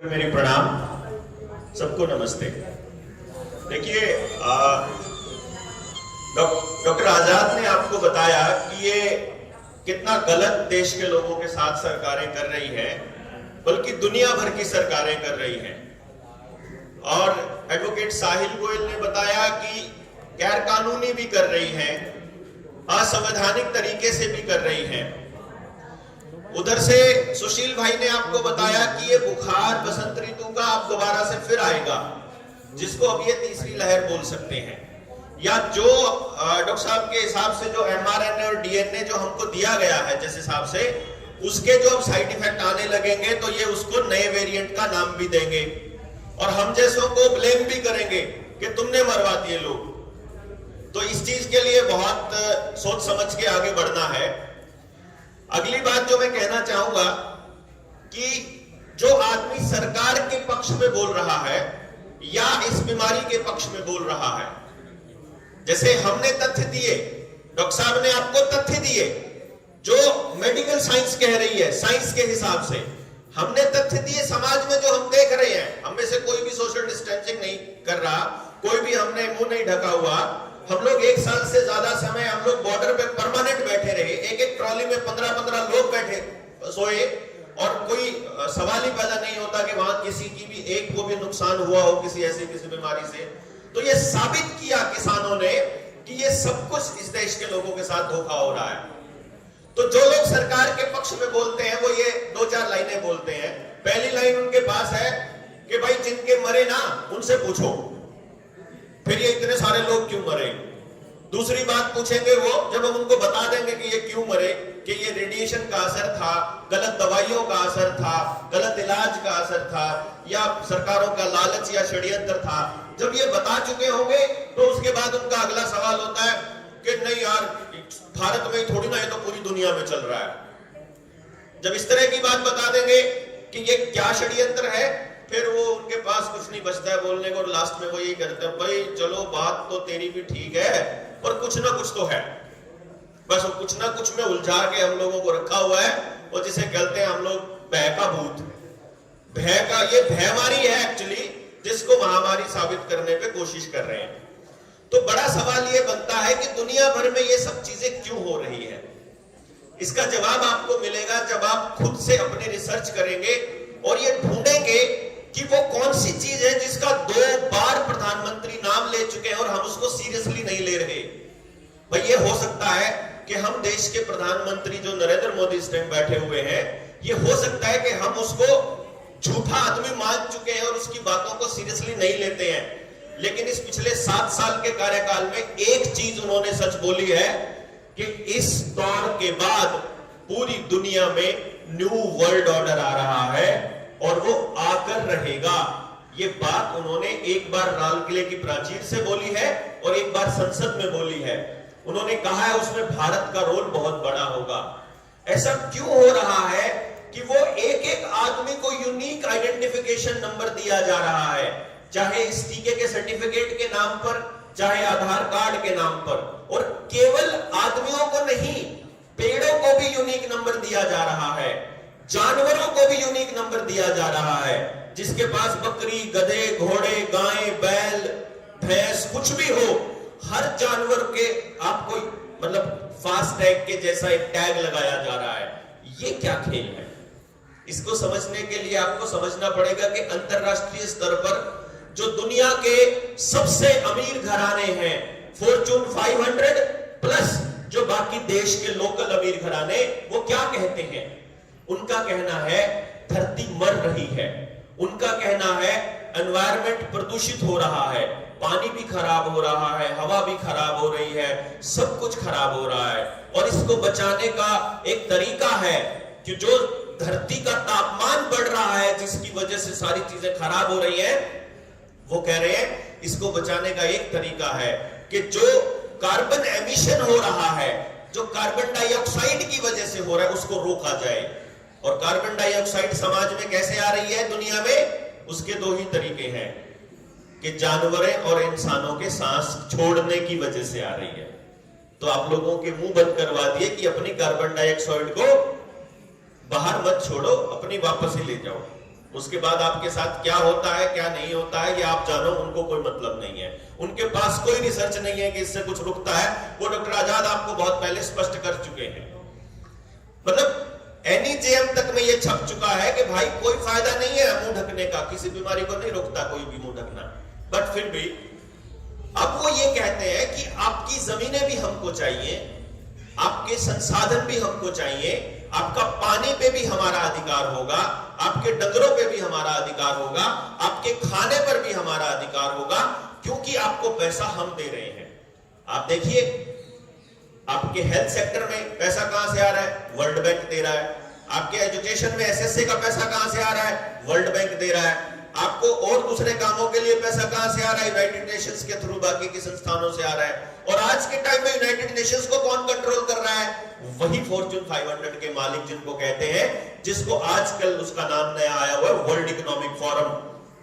मेरी प्रणाम, सबको नमस्ते। देखिए, डॉक्टर आजाद ने आपको बताया कि ये कितना गलत देश के लोगों के साथ सरकारें कर रही हैं, बल्कि दुनिया भर की सरकारें कर रही हैं। और एडवोकेट साहिल गोयल ने बताया कि गैर कानूनी भी कर रही हैं, असंवैधानिक तरीके से भी कर रही हैं। उधर से सुशील भाई ने आपको बताया कि ये बुखार बसंत ऋतु का अब दोबारा से फिर आएगा, जिसको अब ये तीसरी लहर बोल सकते हैं। या जो डॉक्टर साहब के हिसाब से जो mRNA और DNA जो हमको दिया गया है जिस हिसाब से, उसके जो अब साइड इफेक्ट आने लगेंगे तो ये उसको नए वेरिएंट का नाम भी देंगे और हम जैसों को ब्लेम भी करेंगे कि तुमने मरवा दिए लोग। तो इस चीज के लिए बहुत सोच समझ के आगे बढ़ना है। अगली बात जो मैं कहना चाहूंगा कि जो आदमी सरकार के पक्ष में बोल रहा है या इस बीमारी के पक्ष में बोल रहा है, जैसे हमने तथ्य दिए, डॉक्टर साहब ने आपको तथ्य दिए जो मेडिकल साइंस कह रही है, साइंस के हिसाब से हमने तथ्य दिए। समाज में जो हम देख रहे हैं, हम में से कोई भी सोशल डिस्टेंसिंग नहीं कर रहा, कोई भी हमने मुंह नहीं ढका हुआ। हम लोग 1 साल से ज्यादा समय हम लोग बॉर्डर पे परमानेंट बैठे रहे, एक ट्रॉली में 15-15 लोग बैठे सोए और कोई सवाल ही पैदा नहीं होता कि वहां किसी की भी एक को भी नुकसान हुआ हो किसी बीमारी से। तो ये साबित किया किसानों ने कि ये सब कुछ इस देश के लोगों के साथ धोखा हो रहा है। तो जो लोग सरकार के पक्ष में बोलते हैं वो ये 2-4 लाइनें बोलते हैं। पहली लाइन उनके पास है कि भाई जिनके मरे ना उनसे पूछो, फिर ये इतने सारे लोग क्यों मरे। दूसरी बात पूछेंगे वो जब हम उनको बता देंगे कि ये क्यों मरे, कि ये रेडिएशन का असर था, गलत दवाइयों का असर था, गलत इलाज का असर था, या सरकारों का लालच या षड्यंत्र था। जब ये बता चुके होंगे तो उसके बाद उनका अगला सवाल होता है कि नहीं यार, भारत में ही थोड़ी ना, ये तो पूरी दुनिया में चल रहा है। जब इस तरह की बात बता देंगे कि ये क्या षड्यंत्र है, फिर वो उनके पास कुछ नहीं बचता है बोलने को, और लास्ट में वो यही करते हैं, भाई चलो बात तो तेरी भी ठीक है पर कुछ ना कुछ तो है। बस वो कुछ ना कुछ में उलझा के हम लोगों को रखा हुआ है, और जिसे कहते हैं हम लोग भय का भूत। भय का ये भयमारी है एक्चुअली, जिसको महामारी साबित करने पे कोशिश कर रहे हैं। तो बड़ा सवाल ये बनता है कि दुनिया भर में ये सब चीजें क्यों हो रही है। इसका जवाब आपको मिलेगा जब आप खुद से अपनी रिसर्च करेंगे और ये ढूंढेंगे कि वो कौन सी चीज है जिसका 2 बार प्रधानमंत्री नाम ले चुके हैं और हम उसको सीरियसली नहीं ले रहे। भाई ये हो सकता है कि हम देश के प्रधानमंत्री जो नरेंद्र मोदी इस टाइम बैठे हुए हैं, ये हो सकता है कि हम उसको झूठा आदमी मान चुके हैं और उसकी बातों को सीरियसली नहीं लेते हैं। लेकिन इस पिछले 7 साल के कार्यकाल में एक चीज उन्होंने सच बोली है कि इस दौर के बाद पूरी दुनिया में न्यू वर्ल्ड ऑर्डर आ रहा है और वो आकर रहेगा। ये बात उन्होंने एक बार लाल किले की प्राचीर से बोली है और एक बार संसद में बोली है। उन्होंने कहा है उसमें भारत का रोल बहुत बड़ा होगा। ऐसा क्यों हो रहा है कि वो एक आदमी को यूनिक आइडेंटिफिकेशन नंबर दिया जा रहा है, चाहे इस टीके के सर्टिफिकेट के नाम पर, चाहे आधार कार्ड के नाम पर, और केवल आदमियों को नहीं, पेड़ों को भी यूनिक नंबर दिया जा रहा है, जानवरों को भी यूनिक नंबर दिया जा रहा है। जिसके पास बकरी, गधे, घोड़े, गाय, बैल, भैंस कुछ भी हो, हर जानवर के आपको मतलब फास्ट टैग के जैसा एक टैग लगाया जा रहा है। ये क्या खेल है? इसको समझने के लिए आपको समझना पड़ेगा कि अंतरराष्ट्रीय स्तर पर जो दुनिया के सबसे अमीर घराने हैं, फॉर्च्यून 500 प्लस जो बाकी देश के लोकल अमीर घराने, वो क्या कहते हैं? उनका कहना है धरती मर रही है, उनका कहना है एनवायरमेंट प्रदूषित हो रहा है, पानी भी खराब हो रहा है, हवा भी खराब हो रही है, सब कुछ खराब हो रहा है। और इसको बचाने का एक तरीका है कि जो धरती का तापमान बढ़ रहा है जिसकी वजह से सारी चीजें खराब हो रही हैं, वो कह रहे हैं इसको बचाने का एक तरीका है कि जो कार्बन एमिशन हो रहा है, जो कार्बन डाइऑक्साइड की वजह से हो रहा है, उसको रोका जाए। और कार्बन डाइऑक्साइड समाज में कैसे आ रही है दुनिया में? उसके 2 ही तरीके हैं कि जानवरों और इंसानों के सांस छोड़ने की वजह से आ रही है। तो आप लोगों के मुंह बंद करवा दिए कि अपनी कार्बन डाइऑक्साइड को बाहर मत छोड़ो, अपनी वापस ही ले जाओ। उसके बाद आपके साथ क्या होता है क्या नहीं होता है ये आप जानो, उनको कोई मतलब नहीं है। उनके पास कोई रिसर्च नहीं है कि इससे कुछ रुकता है। वो डॉक्टर आजाद आपको बहुत पहले स्पष्ट कर चुके हैं। मतलब NEJM तक में ये छप चुका है कि भाई कोई फायदा नहीं है मुंह ढकने का, किसी बीमारी को नहीं रोकता कोई भी मुंह ढकना। बट फिर भी अब वो ये कहते हैं कि आपकी जमीनें भी हमको चाहिए, आपके संसाधन भी हमको चाहिए, आपका पानी पे भी हमारा अधिकार होगा, आपके डंगरों पे भी हमारा अधिकार होगा, आपके खाने पर भी हमारा अधिकार होगा, क्योंकि आपको पैसा हम दे रहे हैं। आप देखिए आपके हेल्थ सेक्टर में पैसा कहां से आ रहा है? वर्ल्ड बैंक दे रहा है। आपके एजुकेशन में SSA का पैसा कहां से आ रहा है? वर्ल्ड बैंक दे रहा है। आपको और दूसरे कामों के लिए पैसा कहां से आ रहा है? यूनाइटेड नेशंस के थ्रू, बाकी के संस्थानों से आ रहा है। और आज के टाइम में यूनाइटेड नेशंस को कौन कंट्रोल कर रहा है? वही फॉर्च्यून 500 के मालिक जिनको कहते हैं, जिसको आजकल उसका नाम नया आया हुआ है वर्ल्ड इकोनॉमिक फोरम,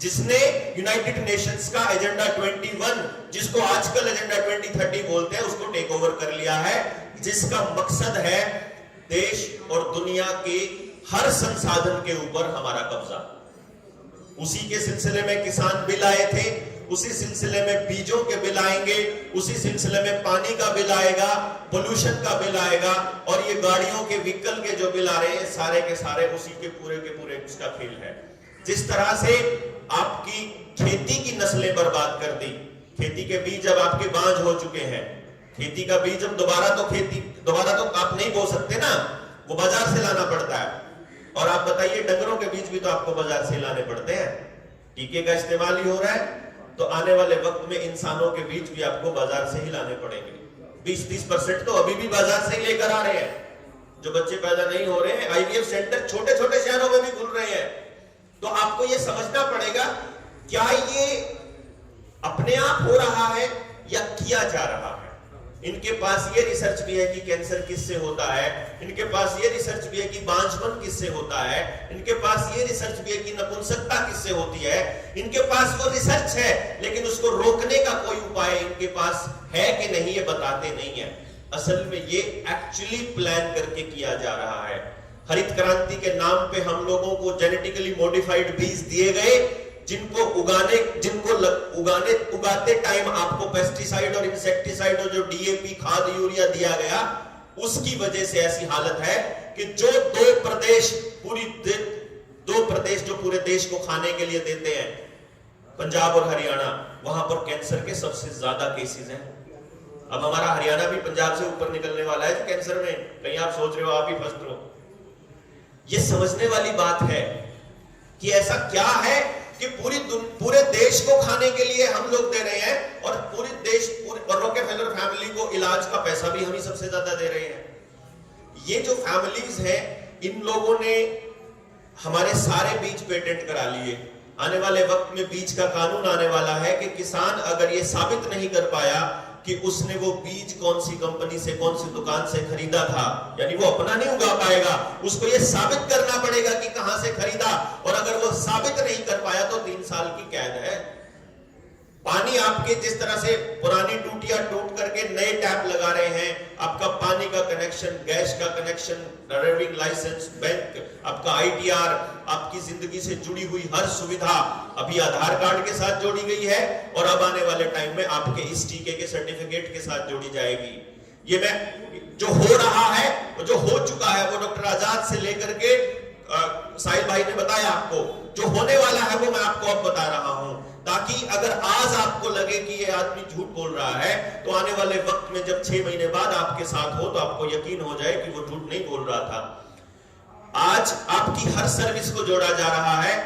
जिसने यूनाइटेड नेशंस का एजेंडा 21, जिसको आजकल एजेंडा 2030 बोलते हैं, उसको टेक ओवर कर लिया है, जिसका मकसद है देश और दुनिया के हर संसाधन के ऊपर हमारा कब्जा। उसी के सिलसिले में किसान बिल आए थे, उसी सिलसिले में बीजों के बिल आएंगे, उसी सिलसिले में पानी का बिल आएगा, पोल्यूशन का बिल आएगा, और ये गाड़ियों के व्हीकल के जो बिल आ रहे हैं सारे के सारे उसी के पूरे उसका खेल है। जिस तरह से आपकी खेती की नस्लें बर्बाद कर दी, खेती के बीज अब आपके बांझ हो चुके हैं, खेती का बीज अब दोबारा तो आप नहीं बो सकते ना, वो बाजार से लाना पड़ता है। और आप बताइए डंगरों के बीज भी तो आपको बाजार से लाने पड़ते हैं, टीके का इस्तेमाल ही हो रहा है, तो आने वाले वक्त में इंसानों के बीज भी आपको बाजार से ही लाने पड़ेंगे। 20-30% तो अभी भी बाजार से ही लेकर आ रहे हैं। जो बच्चे पैदा नहीं हो रहे हैं, IVF सेंटर छोटे छोटे शहरों में भी खुल रहे हैं। तो आपको यह समझना पड़ेगा क्या ये अपने आप हो रहा है या किया जा रहा है। इनके पास ये रिसर्च भी है कि कैंसर किससे होता है, इनके पास ये रिसर्च भी है कि बांझपन किससे होता है, इनके पास ये रिसर्च भी है कि नपुंसकता किससे होती है। इनके पास वो रिसर्च है, लेकिन उसको रोकने का कोई उपाय इनके पास है कि नहीं ये बताते नहीं है। असल में ये एक्चुअली प्लान करके किया जा रहा है। हरित क्रांति के नाम पे हम लोगों को जेनेटिकली मॉडिफाइड बीज दिए गए, जिनको उगाते टाइम आपको पेस्टिसाइड और इंसेक्टिसाइड और जो DAP खाद यूरिया दिया गया, उसकी वजह से ऐसी हालत है कि जो दो प्रदेश जो पूरे देश को खाने के लिए देते हैं, पंजाब और हरियाणा, वहां पर कैंसर के सबसे ज्यादा केसेस हैं। अब हमारा हरियाणा भी पंजाब से ऊपर निकलने वाला है कैंसर में, कहीं आप सोच रहे हो आप ही फंस रहे हो। ये समझने वाली बात है कि ऐसा क्या है कि पूरे देश को खाने के लिए हम लोग दे रहे हैं, और और रॉकेफेलर फैमिली को इलाज का पैसा भी हम ही सबसे ज्यादा दे रहे हैं। ये जो फैमिलीज हैं, इन लोगों ने हमारे सारे बीज पेटेंट करा लिए। आने वाले वक्त में बीज का कानून आने वाला है कि किसान अगर ये साबित नहीं कर पाया कि उसने वो बीज कौन सी कंपनी से, कौन सी दुकान से खरीदा था, यानी वो अपना नहीं उगा पाएगा, उसको ये साबित करना पड़ेगा कि कहां से खरीदा, और अगर वो साबित नहीं कर पाया तो 3 साल की कैद है। पानी आपके जिस तरह से पुरानी टूटियां टूट करके नए टैप लगा रहे हैं, आपका पानी का कनेक्शन, गैस का कनेक्शन, ड्राइविंग लाइसेंस, बैंक, आपका ITR, आपकी जिंदगी से जुड़ी हुई हर सुविधा अभी आधार कार्ड के साथ जोड़ी गई है, और अब आने वाले टाइम में आपके इस टीके के सर्टिफिकेट के साथ जोड़ी जाएगी। ये मैं जो हो रहा है, जो हो चुका है, वो डॉक्टर आजाद से लेकर के साहिल भाई ने बताया आपको, जो होने वाला है वो मैं आपको अब बता रहा हूं, ताकि अगर आज आपको लगे कि ये आदमी झूठ बोल रहा है, तो आने वाले वक्त में जब 6 महीने बाद आपके साथ हो तो आपको यकीन हो जाए कि वो झूठ नहीं बोल रहा था। आज आपकी हर सर्विस को जोड़ा जा रहा है,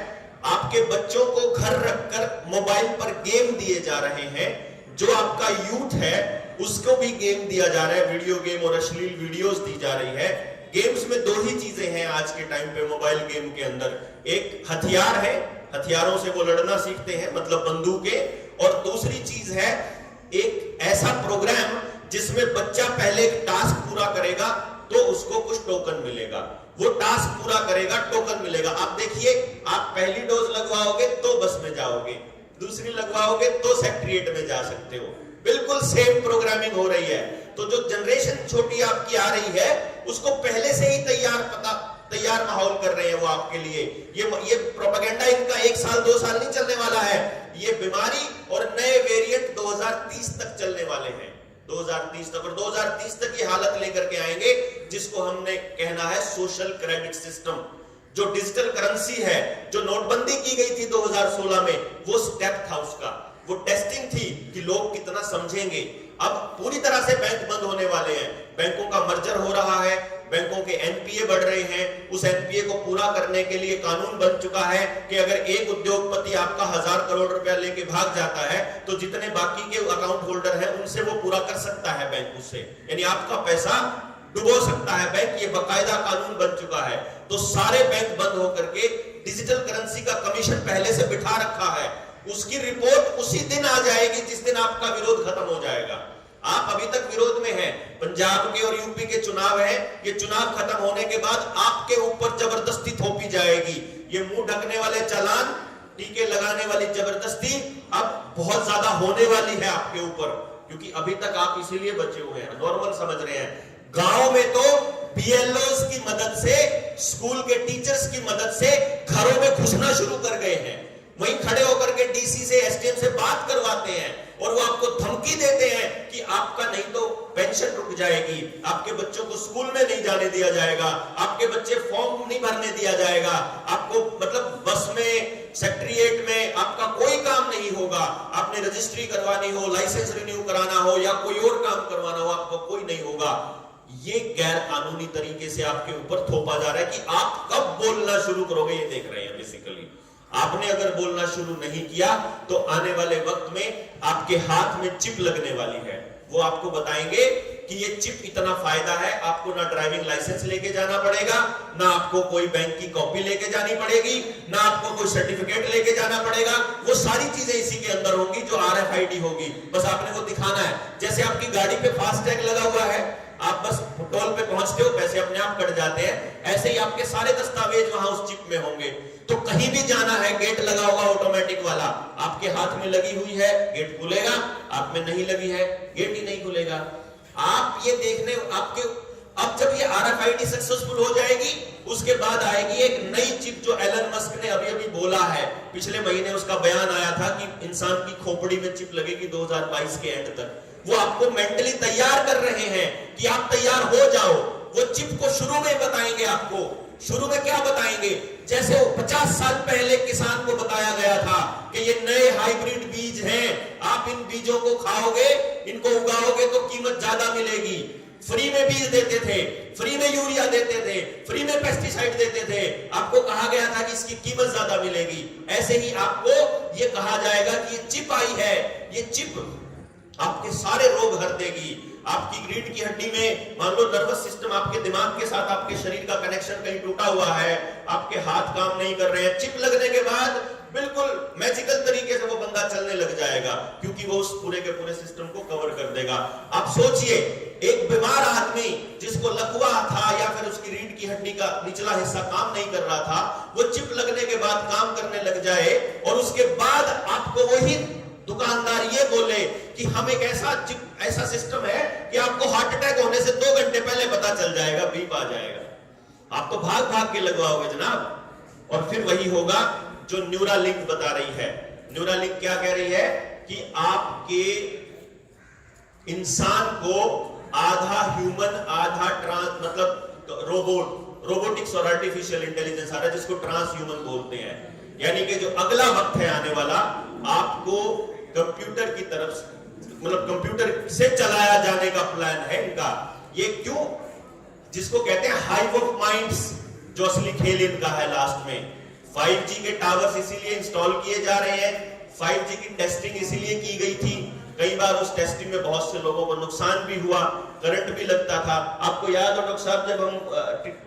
आपके बच्चों को घर रखकर मोबाइल पर गेम दिए जा रहे हैं, जो आपका यूथ है उसको भी गेम दिया जा रहा है, वीडियो गेम और अश्लील वीडियोस दी जा रही है। गेम्स में 2 ही चीजें हैं आज के टाइम पे मोबाइल गेम के अंदर, एक हथियार है, हथियारों से वो लड़ना सीखते हैं, मतलब बंदूकें, और दूसरी चीज है एक ऐसा प्रोग्राम जिसमें बच्चा पहले एक टास्क पूरा करेगा तो उसको कुछ टोकन मिलेगा, वो टास्क पूरा करेगा, टोकन मिलेगा। आप देखिए, आप पहली डोज लगवाओगे तो बस में जाओगे, दूसरी लगवाओगे तो सेक्रेटरीट में जा सकते हो, बिल्कुल सेम प्रोग्रामिंग हो रही है। तो जो जनरेशन छोटी आपकी आ रही है, उसको पहले से ही तैयार माहौल कर रहे हैं वो आपके लिए। ये प्रोपेगेंडा इनका 1 साल 2 साल नहीं चलने वाला है। ये बीमारी और नए वेरिएंट 2030 तक चलने वाले हैं, 2030 तक। और 2030 तक ये हालत लेकर के आएंगे जिसको हमने कहना है सोशल क्रेडिट सिस्टम। जो डिजिटल करेंसी है, जो नोटबंदी की गई थी 2016 में, वो स्टेप था उसका, वो टेस्टिंग थी कि लोग कितना समझेंगे। अब पूरी तरह से बैंक बंद होने वाले हैं, बैंकों का मर्जर हो रहा है, बैंकों के एनपीए बढ़ रहे हैं। उस एनपीए को पूरा करने के लिए कानून बन चुका है कि अगर एक उद्योगपति आपका 1000 करोड़ रुपया लेके भाग जाता है तो जितने बाकी के अकाउंट होल्डर हैं उनसे वो पूरा कर सकता है बैंक उससे, यानी आपका पैसा डुबो सकता है बैंक। ये बाकायदा कानून बन चुका है। तो सारे बैंक बंद होकर के डिजिटल करेंसी का कमीशन पहले से बिठा रखा है। उसकी रिपोर्ट उसी दिन आ जाएगी जिस दिन आपका विरोध खत्म हो जाएगा। आप अभी तक विरोध में हैं। पंजाब के और यूपी के चुनाव है, ये चुनाव खत्म होने के बाद आपके ऊपर जबरदस्ती थोपी जाएगी। ये मुंह ढकने वाले चालान, टीके लगाने वाली जबरदस्ती अब बहुत ज्यादा होने वाली है आपके ऊपर, क्योंकि अभी तक आप इसीलिए बचे हुए हैं, नॉर्मल समझ रहे हैं। गांव में तो बीएलओस की मदद से, स्कूल के टीचर्स की मदद से घरों में घुसना शुरू कर गए हैं। वहीं खड़े होकर के डीसी से, एसडीएम से बात करवाते हैं और वो आपको धमकी देते हैं कि आपका नहीं तो पेंशन रुक जाएगी, आपके बच्चों को स्कूल में नहीं जाने दिया जाएगा, आपके बच्चे फॉर्म नहीं भरने दिया जाएगा, आपको मतलब बस में, सेक्रेटरीएट में आपका कोई काम नहीं होगा, आपने रजिस्ट्री करवानी हो, लाइसेंस रिन्यू कराना हो या कोई और काम करवाना हो, आपको कोई नहीं होगा। ये गैर कानूनी तरीके से आपके ऊपर थोपा जा रहा है कि आप कब बोलना शुरू करोगे, ये देख रहे हैं बेसिकली। आपने अगर बोलना शुरू नहीं किया तो आने वाले वक्त में आपके हाथ में चिप लगने वाली है। वो आपको बताएंगे कि ये चिप इतना फायदा है, आपको ना ड्राइविंग लाइसेंस लेके जाना पड़ेगा, ना आपको कोई बैंक की कॉपी लेके जानी पड़ेगी, ना आपको कोई सर्टिफिकेट लेके जाना पड़ेगा। वो सारी चीजें इसी के अंदर होंगी जो RFID होगी। बस आपने वो दिखाना है। जैसे आपकी गाड़ी पे फास्टैग लगा हुआ है, आप बस टोल पे पहुंचते हो, पैसे अपने आप कट जाते हैं, ऐसे ही आपके सारे दस्तावेज वहां उस चिप में होंगे। तो कहीं भी जाना है, गेट लगा होगा ऑटोमेटिक वाला, आपके हाथ में लगी हुई है, गेट खुलेगा, आप में नहीं लगी है, गेट ही नहीं खुलेगा। आप ये देखने आपके, अब जब ये RFID सक्सेसफुल हो जाएगी, उसके बाद आएगी एक नई चिप जो एलन मस्क ने अभी बोला है। पिछले महीने उसका बयान आया था कि इंसान की खोपड़ी में चिप लगेगी 2022 के एंड तक। वो आपको मेंटली तैयार कर रहे हैं कि आप तैयार हो जाओ। वो चिप को शुरू में बताएंगे आपको। शुरू में क्या बताएंगे? जैसे 50 साल पहले किसान को बताया गया था कि ये नए हाइब्रिड बीज हैं, आप इन बीजों को खाओगे, इनको उगाओगे तो कीमत ज्यादा मिलेगी। फ्री में बीज देते थे, फ्री में यूरिया देते थे, फ्री में पेस्टिसाइड देते थे। आपको कहा गया था कि इसकी कीमत ज्यादा मिलेगी। ऐसे ही आपको ये कहा जाएगा कि ये चिप आई है, ये चिप आपके सारे रोग हर देगी। आपकी रीढ़ की हड्डी में मान लो नर्वस सिस्टम आपके दिमाग के साथ आपके शरीर का कनेक्शन कहीं टूटा हुआ है, आपके हाथ काम नहीं कर रहे हैं, चिप लगने के बाद बिल्कुल मैजिकल तरीके से वो बंदा चलने लग जाएगा, क्योंकि वो उस पूरे के पूरे सिस्टम को कवर कर देगा। आप सोचिए, एक बीमार आदमी जिसको लकवा था या फिर उसकी रीढ़ की हड्डी का निचला हिस्सा काम नहीं कर रहा था, वो चिप लगने के बाद काम करने लग जाए और उसके बाद आपको वही दुकानदार ये बोले कि हम एक ऐसा सिस्टम है कि आपको हार्ट अटैक होने से 2 घंटे पहले पता चल जाएगा, बीप आ जाएगा। आप तो भाग भाग के लगवाओगे जनाब। और फिर वही होगा जो न्यूरालिंक बता रही है। न्यूरालिंक क्या कह रही है कि आपके इंसान को आधा ह्यूमन आधा ट्रांस, मतलब रोबोटिक्स और आर्टिफिशियल इंटेलिजेंस आ रहा है, जिसको ट्रांस ह्यूमन बोलते हैं। यानी कि जो अगला वक्त है आने वाला, आपको कंप्यूटर की तरफ, मतलब कंप्यूटर से चलाया जाने का प्लान है इनका। ये क्यों? जिसको कहते हैं हाइव ऑफ माइंड्स, जो असली खेल इनका है लास्ट में। 5G के टावर्स इसीलिए इंस्टॉल किए जा रहे हैं, 5G की टेस्टिंग इसीलिए की गई थी। कई बार उस टेस्टिंग में बहुत से लोगों को नुकसान भी हुआ, करंट भी लगता था। आपको याद हो डॉक्टर साहब, जब हम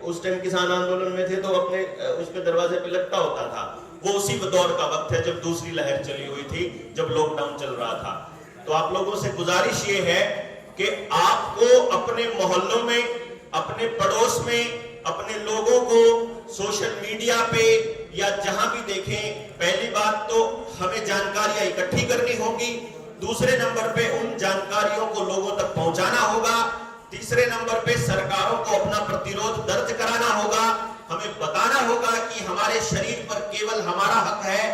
उस टाइम किसान आंदोलन में थे तो अपने उस पे दरवाजे पे लगता होता था। वो उसी दौर का वक्त है जब दूसरी लहर चली हुई थी, जब लॉकडाउन चल रहा था। तो आप लोगों से गुजारिश ये है कि आपको अपने मोहल्लों में, अपने पड़ोस में, अपने लोगों को सोशल मीडिया पे या जहां भी देखें, पहली बात तो हमें जानकारियां इकट्ठी करनी होगी। दूसरे नंबर पे उन जानकारियों को लोगों तक पहुंचाना होगा। तीसरे नंबर पे सरकारों को अपना प्रतिरोध दर्ज कराना होगा। हमें बताना होगा कि हमारे शरीर पर केवल हमारा हक है,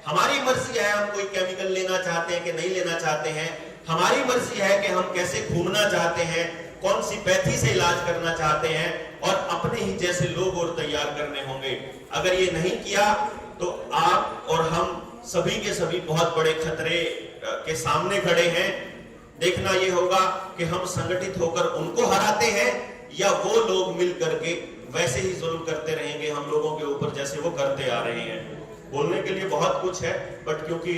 हमारी मर्जी है हम कोई केमिकल लेना चाहते हैं कि नहीं लेना चाहते हैं, हमारी मर्जी है कि हम कैसे घूमना चाहते हैं, कौन सी पैथी से इलाज करना चाहते हैं, और अपने ही जैसे लोग और तैयार करने होंगे। अगर ये नहीं किया तो आप और हम सभी के सभी बहुत बड़े खतरे के सामने खड़े हैं। देखना यह होगा कि हम संगठित होकर उनको हराते हैं या वो लोग मिल करके वैसे ही जुल्म करते रहेंगे हम लोगों के ऊपर जैसे वो करते आ रहे हैं। बोलने के लिए बहुत कुछ है, बट क्योंकि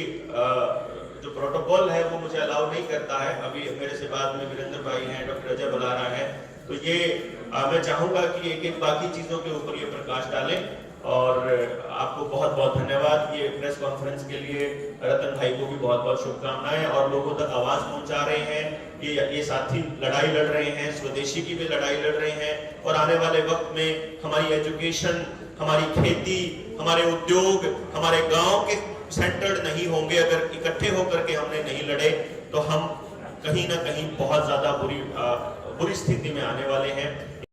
जो प्रोटोकॉल है वो मुझे अलाउ नहीं करता है। अभी मेरे से बाद में वीरेंद्र भाई हैं, डॉक्टर अजय बलारा है, तो ये मैं चाहूंगा कि एक एक बाकी चीजों के ऊपर ये प्रकाश डालें। और आपको बहुत बहुत धन्यवाद। ये प्रेस कॉन्फ्रेंस के लिए रतन भाई को भी बहुत बहुत शुभकामनाएं, और लोगों तक आवाज पहुंचा रहे हैं कि ये साथी लड़ाई लड़ रहे हैं, स्वदेशी की भी लड़ाई लड़ रहे हैं, और आने वाले वक्त में हमारी एजुकेशन, हमारी खेती, हमारे उद्योग, हमारे गांव के सेंटर्ड नहीं होंगे। अगर इकट्ठे होकर के हमने नहीं लड़े तो हम कहीं ना कहीं बहुत ज्यादा बुरी स्थिति में आने वाले हैं।